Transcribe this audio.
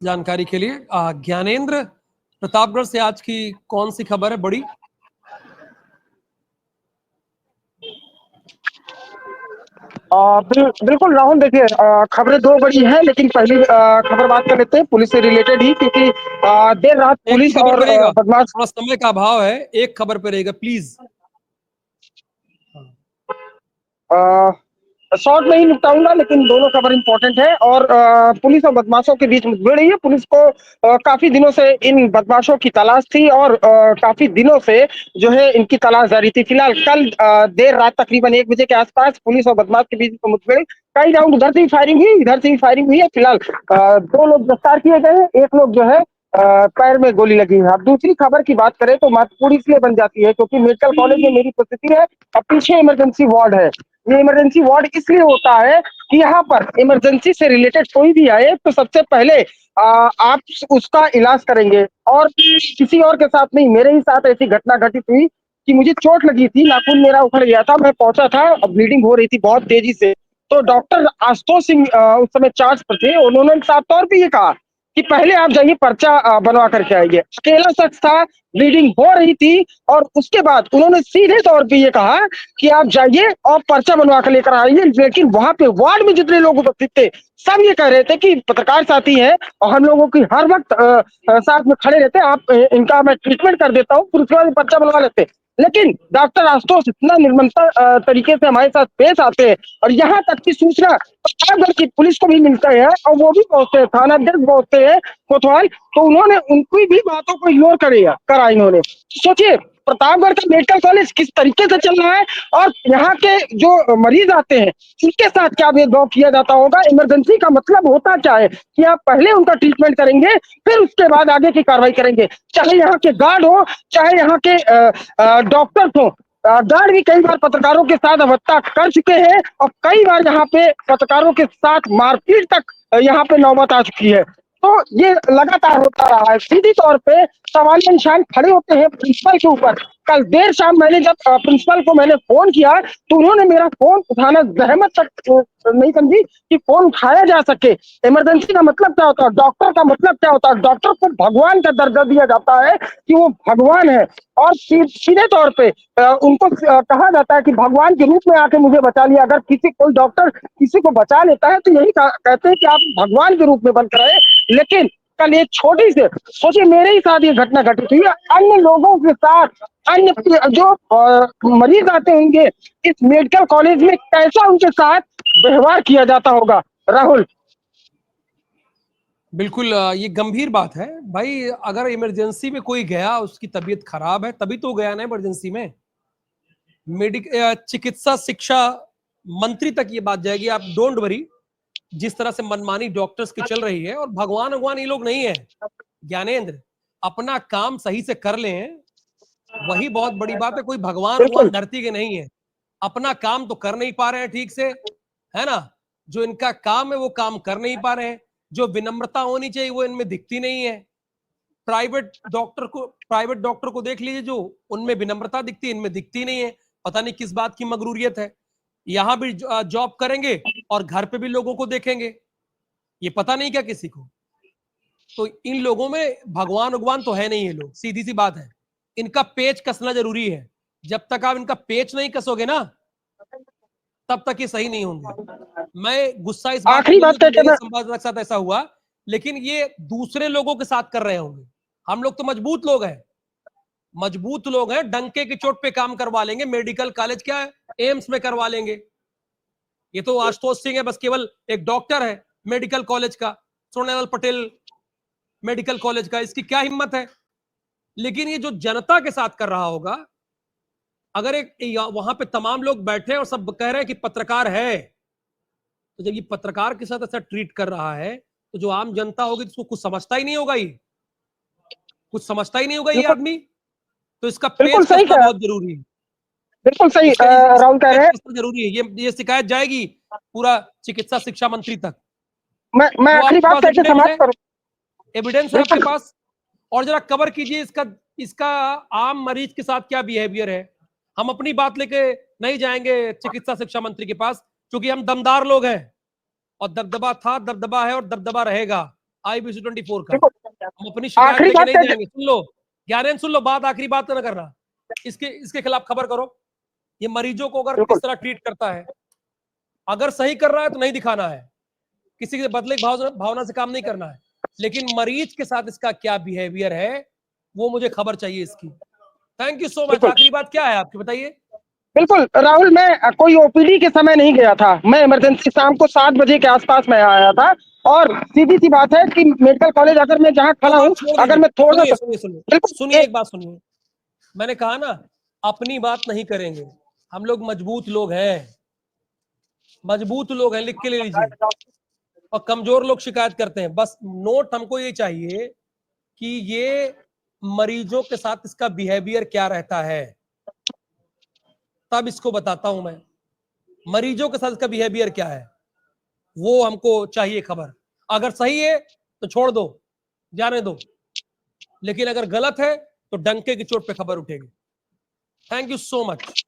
जानकारी के लिए। ज्ञानेंद्र, प्रतापगढ़ से आज की कौन सी खबर है बड़ी? बिल्कुल राहुल, देखिए खबरें दो बड़ी हैं, लेकिन पहली खबर बात कर लेते हैं पुलिस से रिलेटेड ही, क्योंकि देर रात एक ही पुलिस खबर और पे रहेगा, बदमाश। थोड़ा समय का अभाव है, एक खबर पे रहेगा प्लीज। शॉर्ट में ही निपटाऊंगा, लेकिन दोनों खबर इंपॉर्टेंट है। और पुलिस और बदमाशों के बीच मुठभेड़ हुई है। पुलिस को काफी दिनों से इन बदमाशों की तलाश थी, और काफी दिनों से जो है इनकी तलाश जारी थी। फिलहाल कल देर रात तकरीबन 1 बजे के आसपास पुलिस और बदमाश के बीच मुठभेड़, कई राउंड उधर से भी फायरिंग हुई, इधर से भी फायरिंग हुई है। फिलहाल 2 लोग गिरफ्तार किए गए हैं, एक लोग जो है पैर में गोली लगी है। अब दूसरी खबर की बात करें तो महत्वपूर्ण इसलिए बन जाती है क्योंकि मेडिकल कॉलेज में मेरी उपस्थिति है और पीछे इमरजेंसी वार्ड है। ये इमरजेंसी वार्ड इसलिए होता है कि यहाँ पर इमरजेंसी से रिलेटेड कोई भी आए तो सबसे पहले आप उसका इलाज करेंगे, और किसी और के साथ नहीं। मेरे ही साथ ऐसी घटना घटित हुई कि मुझे चोट लगी थी, नाखून मेरा उखड़ गया था, मैं पहुंचा था, ब्लीडिंग हो रही थी बहुत तेजी से। तो डॉक्टर आशुतोष सिंह उस समय चार्ज पर थे, उन्होंने साफ तौर पर ये कहा कि पहले आप जाइए पर्चा बनवा करके आइए। अकेला शख्स था, ब्लीडिंग हो रही थी, और उसके बाद उन्होंने सीधे तौर पे ये कहा कि आप जाइए और पर्चा बनवा कर लेकर आइए। लेकिन वहां पे वार्ड में जितने लोग उपस्थित थे, सब ये कह रहे थे कि पत्रकार साथी हैं और हम लोगों की हर वक्त साथ में खड़े रहते, आप इनका मैं ट्रीटमेंट कर देता हूँ, फिर उसके बाद पर्चा बनवा लेते। लेकिन डॉक्टर आशुतोष इतना निर्ममता तरीके से हमारे साथ पेश आते हैं, और यहाँ तक की सूचना प्रतापगढ़ की पुलिस को भी मिलता है, और वो भी पहुंचते हैं, थाना अध्यक्ष पहुंचते हैं कोतवाल, तो उन्होंने उनकी भी बातों को इग्नोर करा इन्होंने। सोचिए प्रतापगढ़ का मेडिकल कॉलेज किस तरीके से चल रहा है, और यहाँ के जो मरीज आते हैं उनके साथ क्या भेदभाव किया जाता होगा। इमरजेंसी का मतलब होता क्या है कि आप पहले उनका ट्रीटमेंट करेंगे, फिर उसके बाद आगे की कार्रवाई करेंगे। चाहे यहाँ के गार्ड हो, चाहे यहाँ के डॉक्टर्स हो। गार्ड भी कई बार पत्रकारों के साथ अवत्ता कर चुके हैं, और कई बार यहाँ पे पत्रकारों के साथ मारपीट तक यहाँ पे नौबत आ चुकी है। तो ये लगातार होता रहा है। सीधी तौर पे सवालिया निशान खड़े होते हैं प्रिंसिपल के ऊपर। कल देर शाम मैंने जब प्रिंसिपल को मैंने फोन किया, तो उन्होंने मेरा फोन उठाना जहमत तक नहीं समझी कि फोन उठाया जा सके। इमरजेंसी का मतलब क्या होता है, डॉक्टर का मतलब क्या होता है। डॉक्टर को भगवान का दर्जा दिया जाता है कि वो भगवान है, और सीधे तौर पे उनको कहा जाता है कि भगवान के रूप में आके मुझे बचा लिया। अगर कोई डॉक्टर किसी को बचा लेता है तो यही कहते हैं कि आप भगवान के रूप में बनकर आए। लेकिन कल एक छोटी से, सोचिए मेरे ही साथ ये घटना घटित हुई, अन्य लोगों के साथ, अन्य जो मरीज आते होंगे इस मेडिकल कॉलेज में, कैसा उनके साथ व्यवहार किया जाता होगा राहुल। बिल्कुल, ये गंभीर बात है भाई। अगर इमरजेंसी में कोई गया, उसकी तबीयत खराब है, तभी तो गया ना इमरजेंसी में। चिकित्सा शिक्षा मंत्री तक ये बात जाएगी, आप डोंट वरी। जिस तरह से मनमानी डॉक्टर्स की चल रही है, और भगवान ये लोग नहीं है ज्ञानेंद्र, अपना काम सही से कर लें, वही बहुत बड़ी बात है। कोई भगवान बिल्कुल धरती के नहीं है, अपना काम तो कर नहीं पा रहे हैं ठीक से, है ना। जो इनका काम है वो काम कर नहीं पा रहे हैं। जो विनम्रता होनी चाहिए वो इनमें दिखती नहीं है। प्राइवेट डॉक्टर को देख लीजिए, जो उनमें विनम्रता दिखती है, इनमें दिखती नहीं है। पता नहीं किस बात की मगरूरियत है। यहां भी जॉब करेंगे और घर पे भी लोगों को देखेंगे, ये पता नहीं क्या किसी को। तो इन लोगों में भगवान तो है नहीं। ये लोग, सीधी सी बात है, इनका पेच कसना जरूरी है। जब तक आप इनका पेच नहीं कसोगे ना, तब तक ये सही नहीं होंगे। मैं गुस्सा इस बात पे आखिरी नहीं हूं बात कि करके मेरे मैं, संवाददाता के साथ ऐसा हुआ, लेकिन ये दूसरे लोगों के साथ कर रहे होंगे। हम लोग तो मजबूत लोग हैं, डंके की चोट पे काम करवा लेंगे। मेडिकल कॉलेज क्या है, एम्स में करवा लेंगे। ये तो आशुतोष सिंह है, बस केवल एक डॉक्टर है मेडिकल कॉलेज का, सोनेलाल पटेल मेडिकल कॉलेज का, इसकी क्या हिम्मत है। लेकिन ये जो जनता के साथ कर रहा होगा, अगर एक वहां पे तमाम लोग बैठे और सब कह रहे हैं कि पत्रकार है, तो जब ये पत्रकार के साथ ऐसा ट्रीट कर रहा है, तो जो आम जनता होगी तो उसको कुछ समझता ही नहीं होगा। ये कुछ समझता ही नहीं होगा ये बिल्कुल आदमी। तो इसका बिल्कुल पेच सही कसना कहा, बहुत जरूरी है। बिल्कुल सही इसका राहुल कह रहे पेच हैं। कसना जरूरी है। ये शिकायत जाएगी पूरा चिकित्सा शिक्षा मंत्री तक। मैं वो आखिरी आपके बात पास करके एविडेंस है, समाप्त करूं। एविडेंस है आपके बिल्कुल पास। और जरा कवर कीजिए इसका इसका आम मरीज के साथ क्या बिहेवियर है। हम अपनी बात लेके नहीं जाएंगे चिकित्सा शिक्षा मंत्री के पास, क्योंकि हम दमदार लोग हैं, और दबदबा था, दबदबा है और दबदबा रहेगा। IBC 24 का। देखो, हम अपनी शिकायत आखिरी लेके बात नहीं है, जाएंगे। सुन लो ज्ञानेंद्र, सुन लो बात, आखिरी बात ना करना। इसके खिलाफ खबर करो। ये मरीजों को अगर बिल्कुल इस तरह ट्रीट करता है, अगर सही कर रहा है तो नहीं दिखाना है, किसी के बदले की भावना से काम नहीं करना है, लेकिन मरीज के साथ इसका क्या बिहेवियर है वो मुझे खबर चाहिए इसकी। Thank you so much. बिल्कुल आखिरी बात क्या है आपकी, बताइए। बिल्कुल राहुल, मैं कोई ओपीडी के समय नहीं गया था, मैं इमरजेंसी शाम को 7 बजे के आसपास में आया था। और सीधी सी बात है कि मेडिकल कॉलेज अगर मैं जहाँ वो खड़ा हूँ, बात छोड़ अगर दीजिए, मैं थोड़ा सुनिए सा, सुनिए सुनिए बिल्कुल सुनिए, एक बात सुनिए। मैंने कहा ना, अपनी बात नहीं करेंगे हम लोग, मजबूत लोग हैं, मजबूत लोग हैं, लिख के ले लीजिए। और कमजोर लोग शिकायत करते हैं। बस नोट हमको ये चाहिए कि ये मरीजों के साथ इसका बिहेवियर क्या रहता है, तब इसको बताता हूं मैं। मरीजों के साथ इसका बिहेवियर क्या है वो हमको चाहिए खबर। अगर सही है तो छोड़ दो, जाने दो, लेकिन अगर गलत है तो डंके की चोट पे खबर उठेगी। Thank you so much.